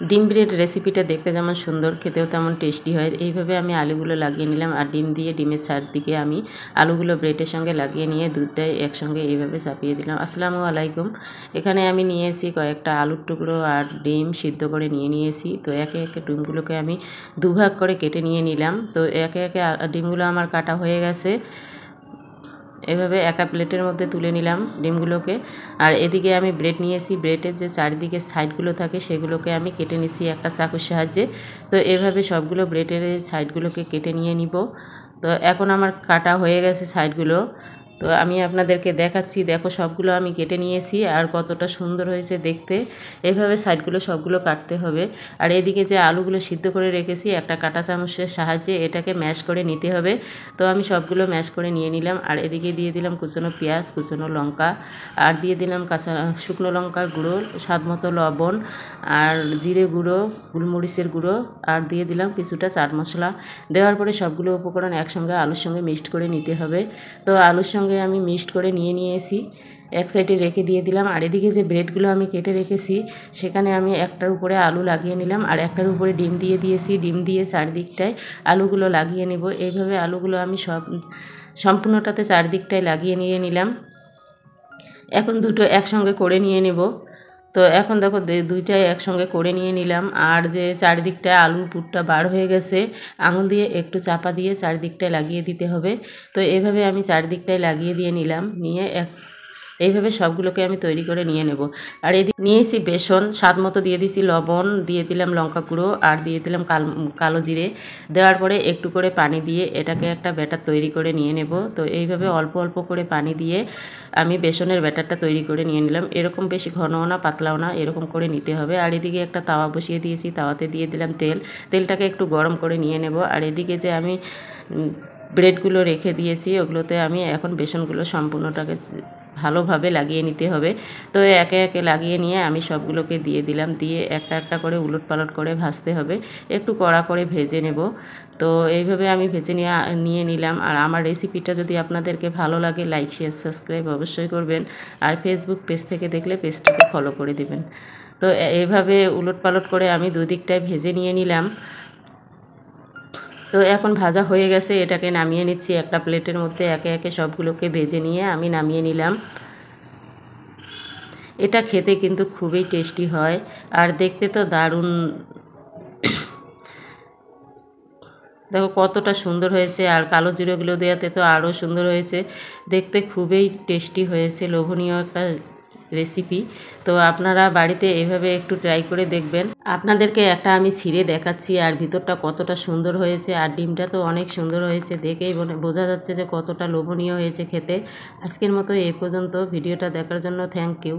ডিম ব্রেড রেসিপিটা দেখতে যেমন সুন্দর, খেতেও তেমন টেস্টি হয়। এইভাবে আমি আলুগুলো লাগিয়ে নিলাম আর ডিম দিয়ে ডিমের চারদিকে আমি আলুগুলো ব্রেডের সঙ্গে লাগিয়ে নিয়ে দুধটাই একসঙ্গে এইভাবে চাপিয়ে দিলাম। আসসালামু আলাইকুম। এখানে আমি নিয়েছি কয়েকটা আলুর টুকরো আর ডিম সিদ্ধ করে নিয়েছি। তো একে একে ডিমগুলোকে আমি দুভাগ করে কেটে নিয়ে নিলাম। তো একে একে ডিমগুলো আমার কাটা হয়ে গেছে। এভাবে একটা প্লেটের মধ্যে তুলে নিলাম ডিমগুলোকে। আর এদিকে আমি ব্রেড নিয়েছি, ব্রেডের যে চারিদিকে সাইডগুলো থাকে সেগুলোকে আমি কেটে নিচ্ছি একটা চাকুর সাহায্যে। তো এভাবে সবগুলো ব্রেডের সাইডগুলোকে কেটে নিয়ে নিব। তো এখন আমার কাটা হয়ে গেছে সাইডগুলো। তো আমি আপনাদেরকে দেখাচ্ছি, দেখো সবগুলো আমি কেটে নিয়েছি আর কতটা সুন্দর হয়েছে দেখতে। এইভাবে সাইডগুলো সবগুলো কাটতে হবে। আর এদিকে যে আলুগুলো সিদ্ধ করে রেখেছি একটা কাঁটা চামচের সাহায্যে এটাকে ম্যাশ করে নিতে হবে। তো আমি সবগুলো ম্যাশ করে নিয়ে নিলাম। আর এদিকে দিয়ে দিলাম কুচনো পেঁয়াজ, কুচনো লঙ্কা, আর দিয়ে দিলাম কাঁচা শুকনো লঙ্কার গুঁড়ো, স্বাদ মতো লবণ, আর জিরে গুঁড়ো, গোলমরিচের গুঁড়ো, আর দিয়ে দিলাম কিছুটা চাট মশলা। দেওয়ার পরে সবগুলো উপকরণ একসঙ্গে আলুর সঙ্গে মিক্সড করে নিতে হবে। তো আলুর সঙ্গে আমি মিক্সড করে নিয়েছি, এক সাইডে রেখে দিয়ে দিলাম। আর এদিকে যে ব্রেডগুলো আমি কেটে রেখেছি সেখানে আমি একটার উপরে আলু লাগিয়ে নিলাম আর একটার উপরে ডিম দিয়ে দিয়েছি। ডিম দিয়ে চারদিকটায় আলুগুলো লাগিয়ে নেব। এইভাবে আলুগুলো আমি সম্পূর্ণটাতে চারদিকটায় লাগিয়ে নিয়ে নিলাম। এখন দুটো একসঙ্গে করে নিয়ে নেব। তো এখন দেখো দুইটাই একসঙ্গে করে নিয়ে নিলাম। আর যে চারিদিকটায় আলুর পুরটা বার হয়ে গেছে, আঙুল দিয়ে একটু চাপা দিয়ে চারিদিকটায় লাগিয়ে দিতে হবে। তো এভাবে আমি চারিদিকটায় লাগিয়ে দিয়ে নিলাম। নিয়ে এইভাবে সবগুলোকে আমি তৈরি করে নিয়ে নেব। আর এদিকে নিয়েছি বেসন, স্বাদ মতো দিয়ে দিয়েছি লবণ, দিয়ে দিলাম লঙ্কা গুঁড়ো, আর দিয়ে দিলাম কালো জিরে। দেওয়ার পরে একটু করে পানি দিয়ে এটাকে একটা ব্যাটার তৈরি করে নিয়ে নেব। তো এইভাবে অল্প অল্প করে পানি দিয়ে আমি বেসনের ব্যাটারটা তৈরি করে নিয়ে নিলাম। এরকম বেশি ঘনও না পাতলাও না, এরকম করে নিতে হবে। আর এদিকে একটা তাওয়া বসিয়ে দিয়েছি, তাওয়াতে দিয়ে দিলাম তেলটাকে একটু গরম করে নিয়ে নেব। আর এদিকে যে আমি ব্রেডগুলো রেখে দিয়েছি ওগুলোতে আমি এখন বেসনগুলো সম্পূর্ণটাকে ভালোভাবে লাগিয়ে নিতে হবে। তো একে একে লাগিয়ে নিয়ে আমি সবগুলোকে দিয়ে দিলাম, দিয়ে একটা একটা করে উলটপালট করে ভাজতে হবে, একটু কড়া করে ভেজে নেব। তো এইভাবে আমি ভেজে নিয়ে নিলাম। আর আমার রেসিপিটা যদি আপনাদেরকে ভালো লাগে লাইক শেয়ার সাবস্ক্রাইব অবশ্যই করবেন। আর ফেসবুক পেজ থেকে দেখলে পেজটাকে ফলো করে দেবেন। তো এইভাবে উলটপালট করে আমি দুদিকটায় ভেজে নিয়ে নিলাম। তো এখন ভাজা হয়ে গেছে, এটাকে নামিয়ে নিচ্ছি একটা প্লেটের মধ্যে। একে একে সবগুলোকে ভেজে নিয়ে আমি নামিয়ে নিলাম। এটা খেতে কিন্তু খুবই টেস্টি হয় আর দেখতে তো দারুণ। দেখো কতটা সুন্দর হয়েছে, আর কালো জিরেগুলো দেওয়াতে তো আরও সুন্দর হয়েছে। দেখতে খুবই টেস্টি হয়েছে, লোভনীয় একটা রেসিপি। তো আপনারা বাড়িতে এভাবে একটু ট্রাই করে দেখবেন। আপনাদেরকে একটা আমি ছিঁড়ে দেখাচ্ছি আর ভিতরটা কতটা সুন্দর হয়েছে। আর ডিমটা তো অনেক সুন্দর হয়েছে, দেখেই বোঝা যাচ্ছে যে কতটা লোভনীয় হয়েছে খেতে। আজকের মতো এই পর্যন্ত। ভিডিওটা দেখার জন্য থ্যাংক ইউ।